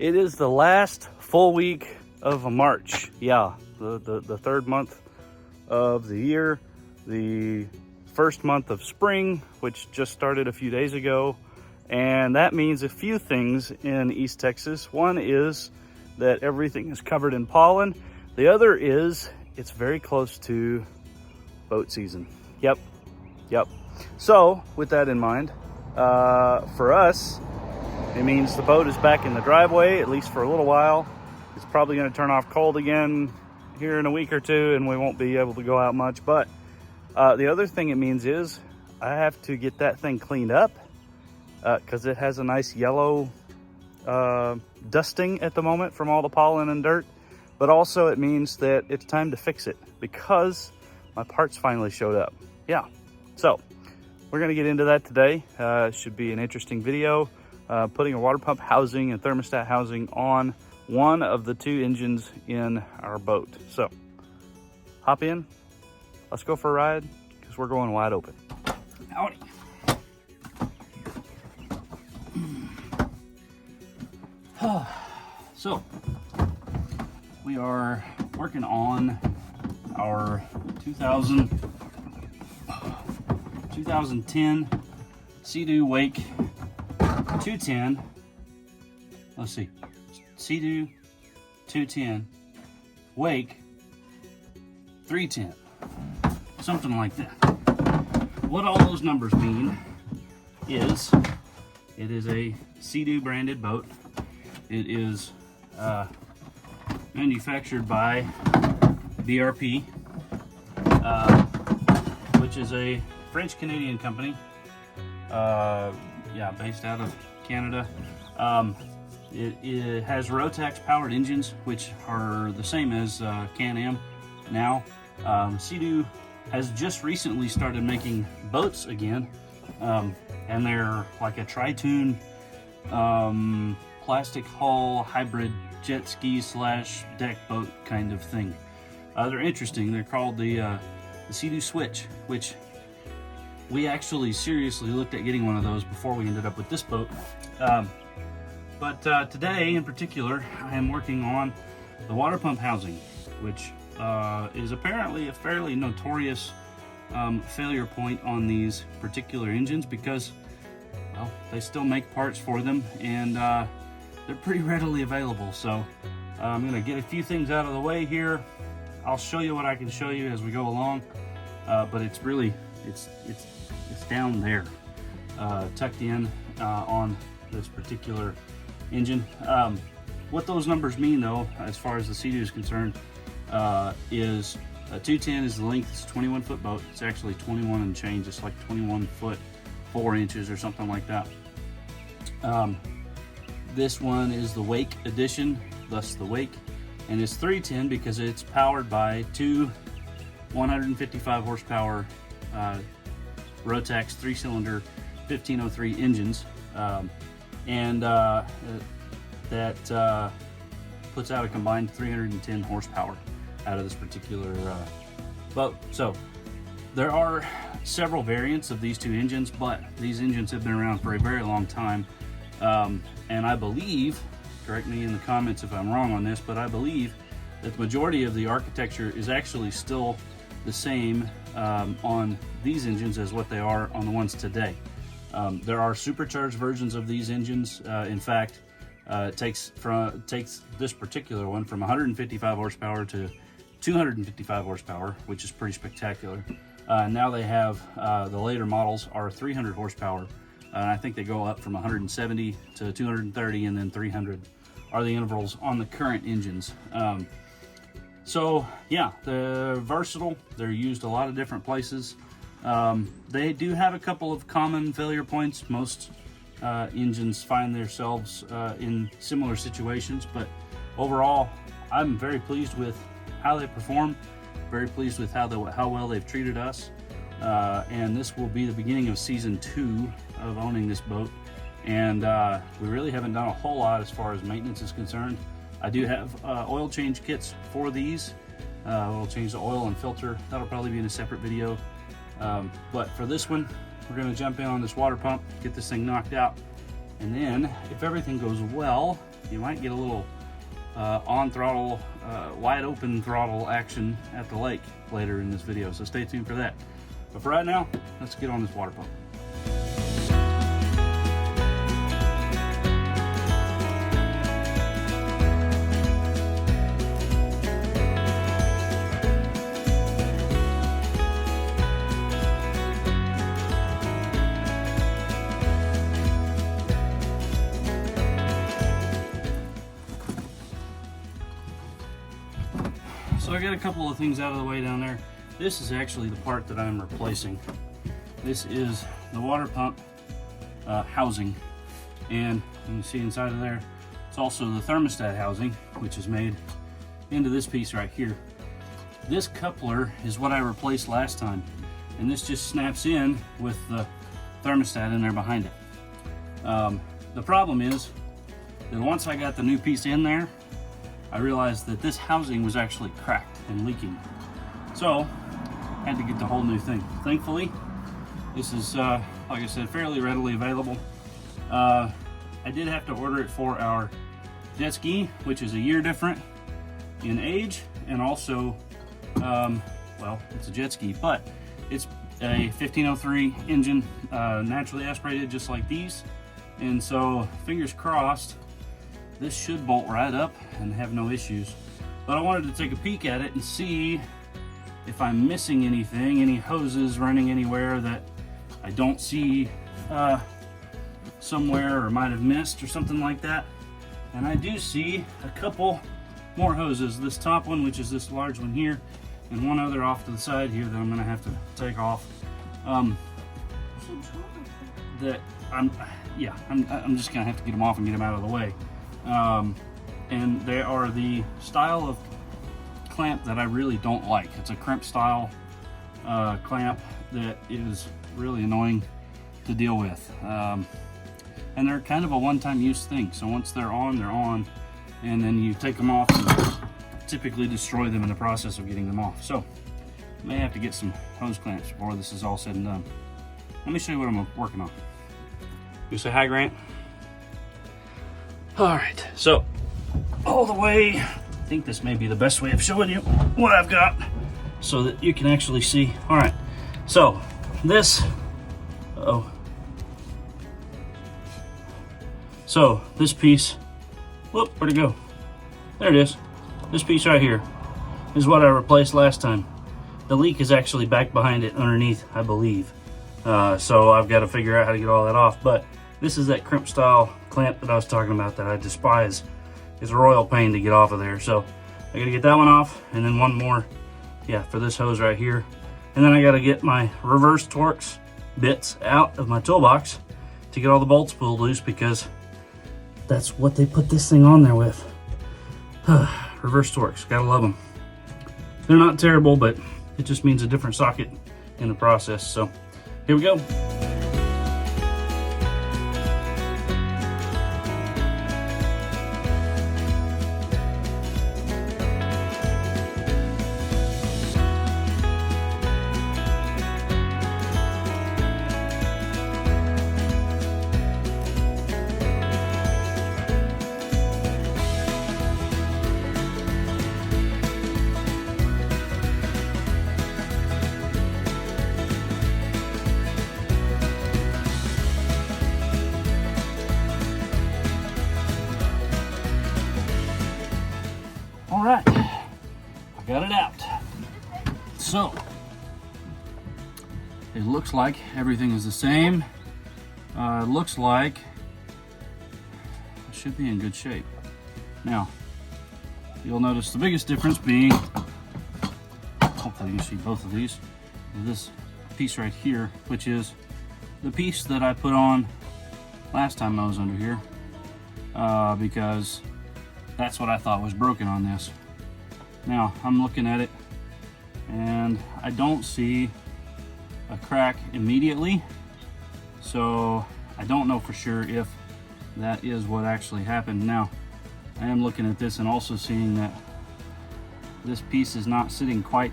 It is the last full week of March. Yeah, the third month of the year, the first month of spring, which just started a few days ago. And that means a few things in East Texas. One is that everything is covered in pollen. The other is it's very close to boat season. Yep. So with that in mind, for us, it means the boat is back in the driveway, at least for a little while. It's probably going to turn off cold again here in a week or two, and we won't be able to go out much. But the other thing it means is I have to get that thing cleaned up because it has a nice yellow dusting at the moment from all the pollen and dirt. But also it means that it's time to fix it because my parts finally showed up. Yeah, so we're going to get into that today. It should be an interesting video. Putting a water pump housing and thermostat housing on one of the two engines in our boat. So hop in, let's go for a ride because we're going wide open. Howdy. So we are working on our 2010 Sea-Doo Wake 210. Let's see, Sea-Doo 210 Wake 310, something like that. What all those numbers mean is it is a Sea-Doo branded boat. It is manufactured by BRP, which is a French-Canadian company. Yeah, based out of Canada. It has Rotax powered engines, which are the same as Can-Am now. Sea-Doo has just recently started making boats again, and they're like a tri-tune plastic hull hybrid jet ski / deck boat kind of thing. They're interesting. They're called the Sea-Doo Switch, which we actually seriously looked at getting one of those before we ended up with this boat. But today in particular, I am working on the water pump housing, which is apparently a fairly notorious failure point on these particular engines because, well, they still make parts for them and they're pretty readily available. So I'm going to get a few things out of the way here. I'll show you what I can show you as we go along, but it's really, it's down there, tucked in on this particular engine. What those numbers mean though, as far as the Sea-Doo is concerned, is 210 is the length. It's a 21-foot boat. It's actually 21 and change. It's like 21 foot 4 inches or something like that. This one is the Wake edition, thus the Wake, and it's 310 because it's powered by two 155 horsepower Rotax 3-cylinder 1503 engines, that puts out a combined 310 horsepower out of this particular boat. So there are several variants of these two engines, but these engines have been around for a very long time, and I believe, correct me in the comments if I'm wrong on this, but I believe that the majority of the architecture is actually still the same on these engines as what they are on the ones today. There are supercharged versions of these engines. In fact, it takes this particular one from 155 horsepower to 255 horsepower, which is pretty spectacular. Now they have the later models are 300 horsepower, and I think they go up from 170 to 230, and then 300 are the intervals on the current engines. So yeah, they're versatile. They're used a lot of different places. They do have a couple of common failure points. Most engines find themselves in similar situations, but overall, I'm very pleased with how they perform. Very pleased with how well they've treated us. And this will be the beginning of season 2 of owning this boat. And we really haven't done a whole lot as far as maintenance is concerned. I do have oil change kits for these. We'll change the oil and filter. That'll probably be in a separate video. But for this one, we're going to jump in on this water pump, get this thing knocked out, and then if everything goes well, you might get a little on throttle, wide open throttle action at the lake later in this video, so stay tuned for that. But for right now, let's get on this water pump. So I got a couple of things out of the way down there. This is actually the part that I'm replacing. This is the water pump housing, and you can see inside of there, it's also the thermostat housing, which is made into this piece right here. This coupler is what I replaced last time, and this just snaps in with the thermostat in there behind it. The problem is that once I got the new piece in there, I realized that this housing was actually cracked and leaking. So I had to get the whole new thing. Thankfully, this is, like I said, fairly readily available. I did have to order it for our jet ski, which is a year different in age, and also, well, it's a jet ski, but it's a 1503 engine, naturally aspirated just like these. And so, fingers crossed, this should bolt right up and have no issues. But I wanted to take a peek at it and see if I'm missing anything, any hoses running anywhere that I don't see somewhere or might have missed or something like that. And I do see a couple more hoses. This top one, which is this large one here, and one other off to the side here that I'm gonna have to take off. That I'm just gonna have to get them off and get them out of the way. And they are the style of clamp that I really don't like. It's a crimp style clamp that is really annoying to deal with. And they're kind of a one-time use thing. So once they're on, and then you take them off and typically destroy them in the process of getting them off. So I may have to get some hose clamps before this is all said and done. Let me show you what I'm working on. You say hi, Grant? All right, so all the way, I think this may be the best way of showing you what I've got so that you can actually see. All right, so this, so this piece, whoop, where'd it go? There it is. This piece right here is what I replaced last time. The leak is actually back behind it underneath, I believe. So I've got to figure out how to get all that off, but this is that crimp style clamp that I was talking about that I despise. It's a royal pain to get off of there. So I gotta get that one off, and then one more, for this hose right here. And then I gotta get my reverse Torx bits out of my toolbox to get all the bolts pulled loose, because that's what they put this thing on there with. Reverse Torx, gotta love them. They're not terrible, but it just means a different socket in the process. So here we go. All right, I got it out. So it looks like everything is the same. It looks like it should be in good shape. Now, you'll notice the biggest difference being, hopefully you see both of these, this piece right here, which is the piece that I put on last time I was under here, because that's what I thought was broken on this. Now, I'm looking at it and I don't see a crack immediately, so I don't know for sure if that is what actually happened. Now, I am looking at this and also seeing that this piece is not sitting quite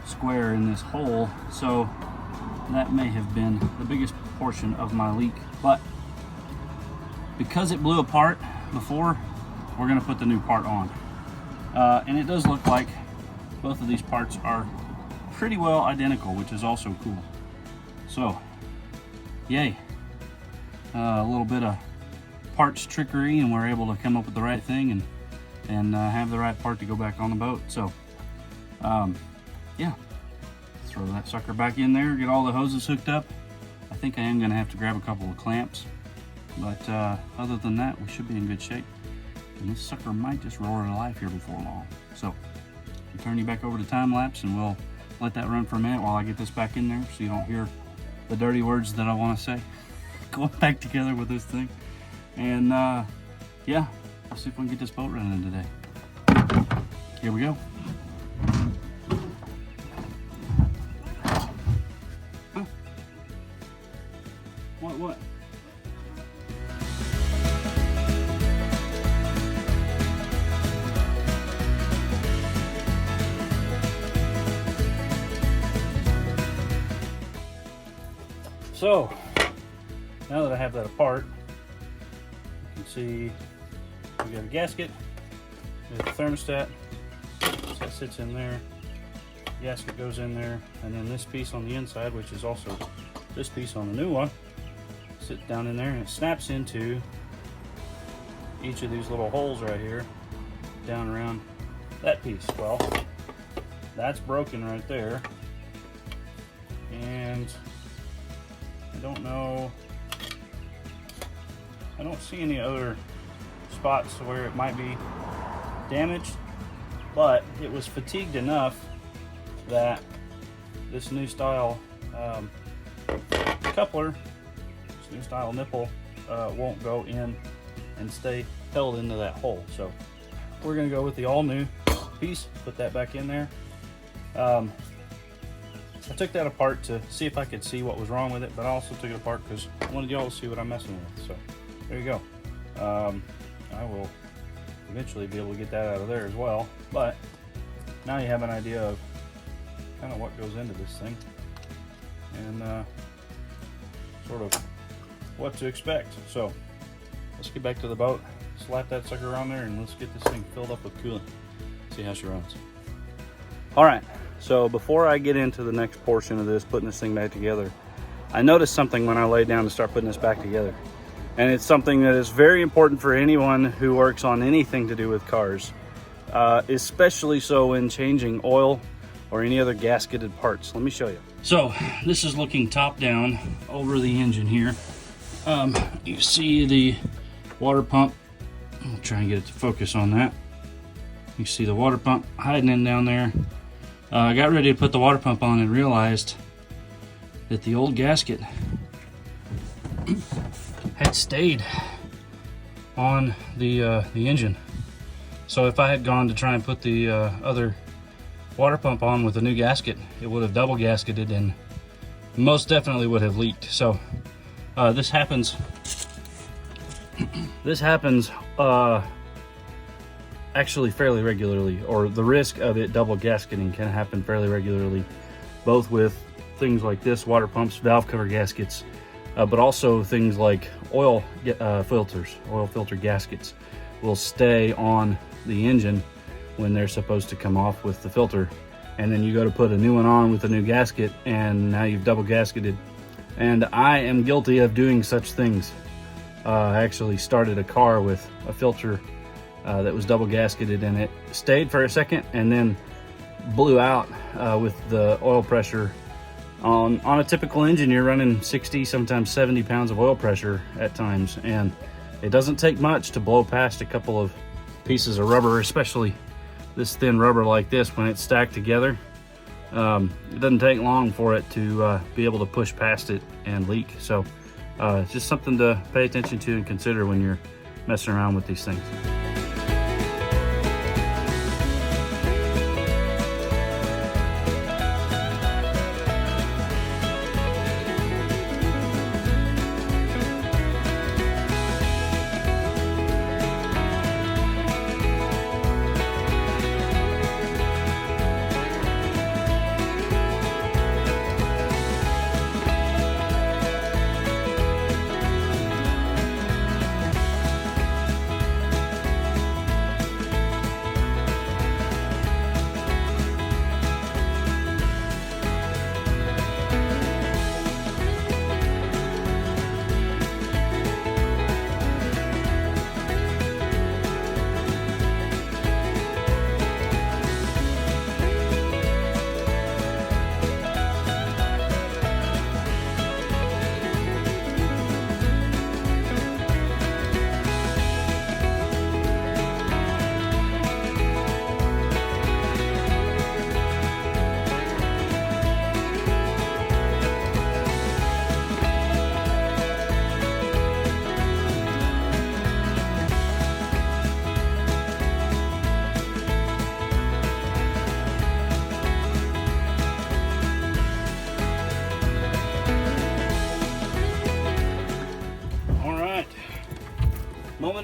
square in this hole, so that may have been the biggest portion of my leak. But because it blew apart before we're going to put the new part on. And it does look like both of these parts are pretty well identical, which is also cool. So, yay. A little bit of parts trickery, and we're able to come up with the right thing and have the right part to go back on the boat. So, yeah, throw that sucker back in there, get all the hoses hooked up. I think I am going to have to grab a couple of clamps, but other than that, we should be in good shape. And this sucker might just roar to life here before long. So, I'll turn you back over to time lapse, and we'll let that run for a minute while I get this back in there so you don't hear the dirty words that I want to say going back together with this thing. And yeah, let's see if we can get this boat running today. Here we go. Huh? What? So, now that I have that apart, you can see we got a gasket, we have a thermostat, so that sits in there, gasket goes in there, and then this piece on the inside, which is also this piece on the new one, sits down in there, and it snaps into each of these little holes right here, down around that piece. Well, that's broken right there, and I don't know, I don't see any other spots where it might be damaged, but it was fatigued enough that this new style coupler, this new style nipple, won't go in and stay held into that hole. So we're going to go with the all new piece, put that back in there. I took that apart to see if I could see what was wrong with it, but I also took it apart because I wanted y'all to see what I'm messing with. So there you go. I will eventually be able to get that out of there as well, but now you have an idea of kind of what goes into this thing and sort of what to expect. So let's get back to the boat, slap that sucker on there, and let's get this thing filled up with coolant, see how she runs. All right. So before I get into the next portion of this, putting this thing back together, I noticed something when I laid down to start putting this back together. And it's something that is very important for anyone who works on anything to do with cars, especially so when changing oil or any other gasketed parts. Let me show you. So this is looking top down over the engine here. You see the water pump. I'll try and get it to focus on that. You see the water pump hiding in down there. I got ready to put the water pump on and realized that the old gasket had stayed on the engine. So if I had gone to try and put the other water pump on with a new gasket, it would have double gasketed and most definitely would have leaked. So this happens. This happens actually fairly regularly, or the risk of it double gasketing can happen fairly regularly, both with things like this, water pumps, valve cover gaskets, but also things like oil filters, oil filter gaskets will stay on the engine when they're supposed to come off with the filter, and then you go to put a new one on with a new gasket and now you've double gasketed. And I am guilty of doing such things. I actually started a car with a filter that was double gasketed, and it stayed for a second and then blew out with the oil pressure. On a typical engine, you're running 60, sometimes 70 pounds of oil pressure at times, and it doesn't take much to blow past a couple of pieces of rubber, especially this thin rubber like this. When it's stacked together, it doesn't take long for it to be able to push past it and leak. So it's just something to pay attention to and consider when you're messing around with these things.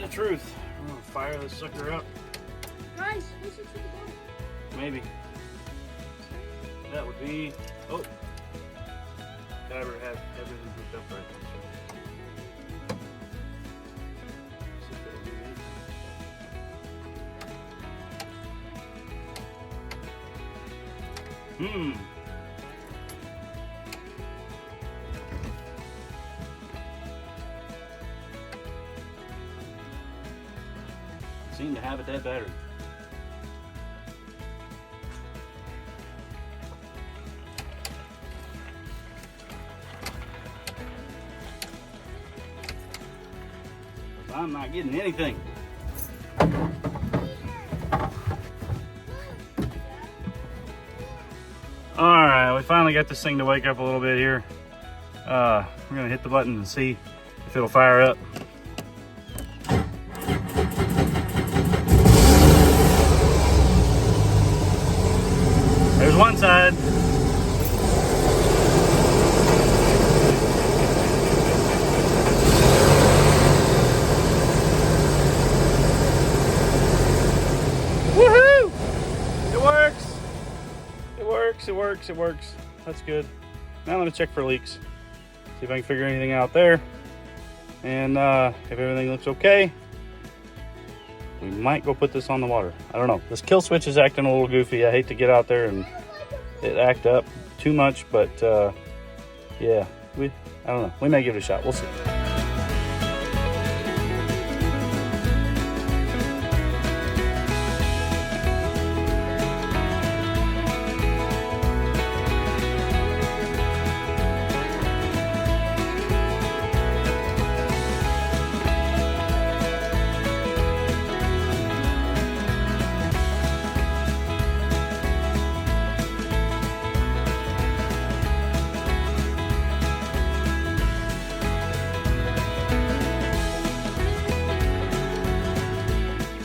truth. I'm gonna fire this sucker up. Guys, we should see the boat. Maybe. That would be. Oh. Gotta have everything hooked up right now. See if it'll do anything. Seem to have a dead battery. I'm not getting anything. All right, we finally got this thing to wake up a little bit here. We're gonna hit the button and see if it'll fire up. There's one side. Woohoo! It works. It works, it works, it works. That's good. Now I'm gonna check for leaks. See if I can figure anything out there. And if everything looks okay, we might go put this on the water. I don't know. This kill switch is acting a little goofy. I hate to get out there and it act up too much, but yeah, I don't know. We may give it a shot. We'll see.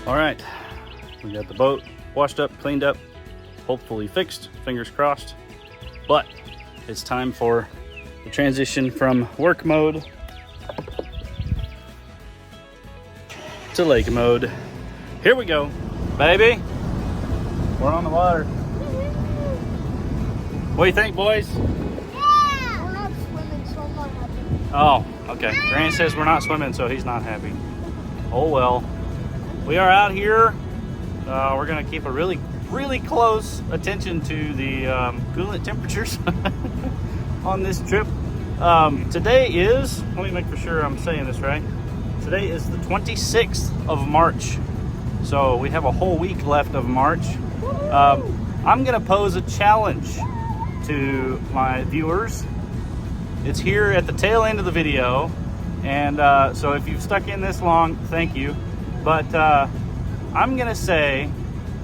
All right, we got the boat washed up, cleaned up, hopefully fixed, fingers crossed. But it's time for the transition from work mode to lake mode. Here we go, baby. We're on the water. What do you think, boys? Yeah! We're not swimming, so I'm not happy. Oh, okay. Grant says we're not swimming, so he's not happy. Oh well. We are out here. We're gonna keep a really close attention to the coolant temperatures on this trip. Today is, let me make for sure I'm saying this right. Today is the 26th of March. So we have a whole week left of March. I'm gonna pose a challenge to my viewers. It's here at the tail end of the video. And so if you've stuck in this long, thank you. But I'm gonna say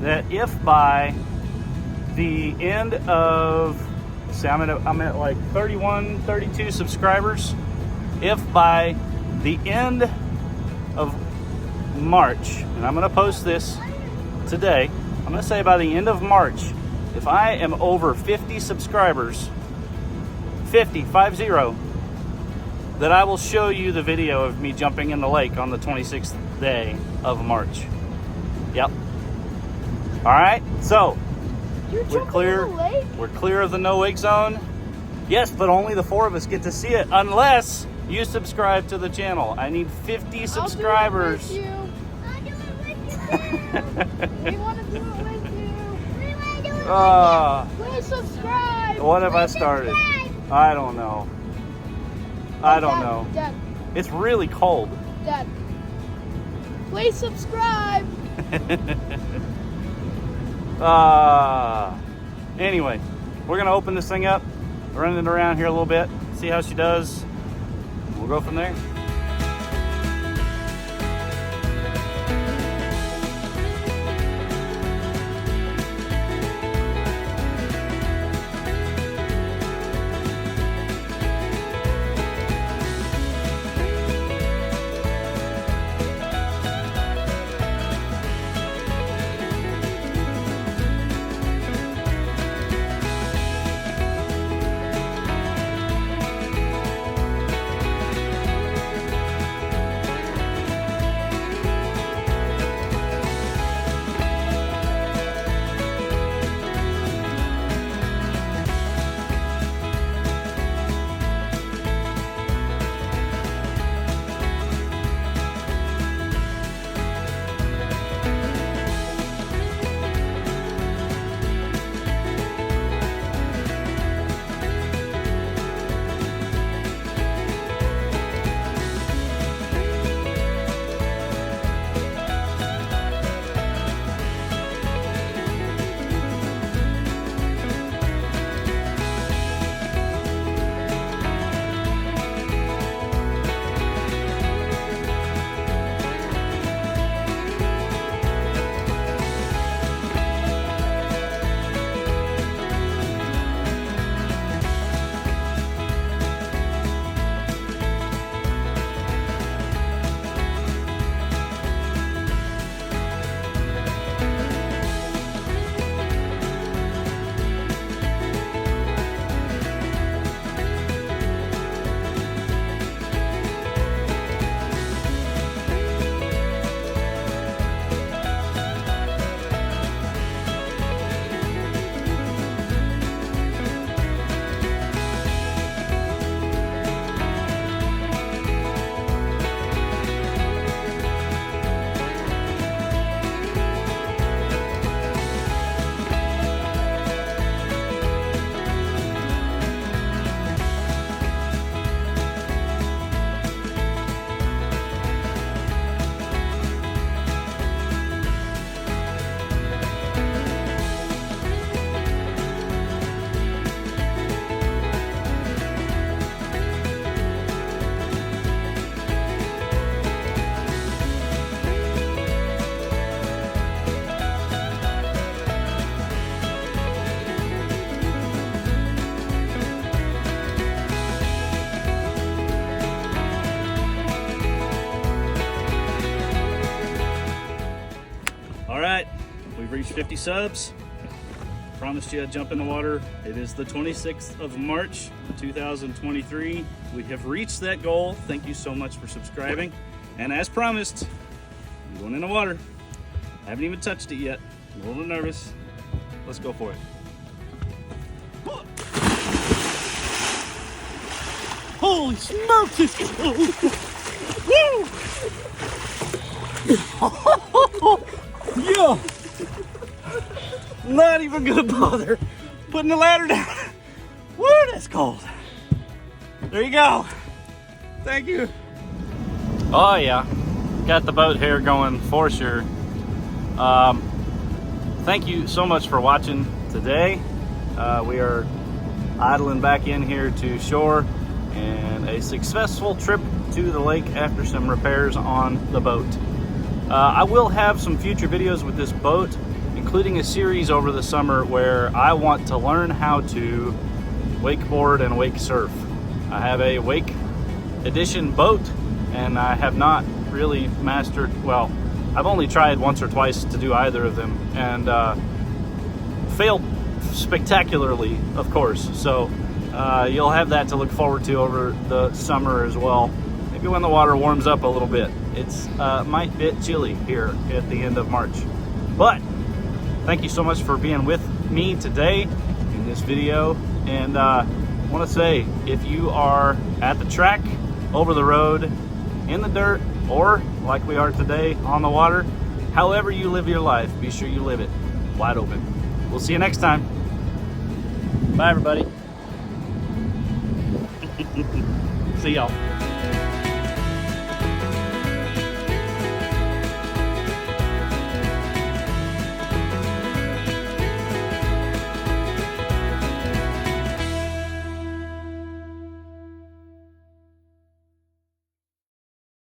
that if by the end of, see, I'm at like 31, 32 subscribers. If by the end of March, and I'm gonna post this today, I'm gonna say by the end of March, if I am over 50 subscribers, 50, that I will show you the video of me jumping in the lake on the 26th day of March. Yep. All right, so we're clear. We're clear of the no wake zone. Yes, but only the 4 of us get to see it unless you subscribe to the channel. I need 50 subscribers. I'll do it with you. We want to do it with you. We want to do it with you. Please subscribe. What have I started? I don't know. I don't know. Dad. It's really cold. Dad. Please subscribe. Anyway, we're gonna open this thing up, run it around here a little bit, see how she does. We'll go from there. We've reached 50 subs. Promised you I'd jump in the water. It is the 26th of March, 2023. We have reached that goal. Thank you so much for subscribing. And as promised, I'm going in the water. I haven't even touched it yet. I'm a little nervous. Let's go for it. Holy smokes, it's cold! Woo! Yeah! Not even gonna bother putting the ladder down. Woo, that's cold. There you go. Thank you. Oh yeah, got the boat hair going for sure. Thank you so much for watching today. We are idling back in here to shore and a successful trip to the lake after some repairs on the boat. I will have some future videos with this boat, including a series over the summer where I want to learn how to wakeboard and wake surf. I have a wake edition boat and I have not really mastered, well, I've only tried once or twice to do either of them and failed spectacularly, of course. So you'll have that to look forward to over the summer as well. Maybe when the water warms up a little bit. It's might bit chilly here at the end of March. But thank you so much for being with me today in this video. And I want to say, if you are at the track, over the road, in the dirt, or like we are today on the water, however you live your life, be sure you live it wide open. We'll see you next time. Bye everybody. See y'all.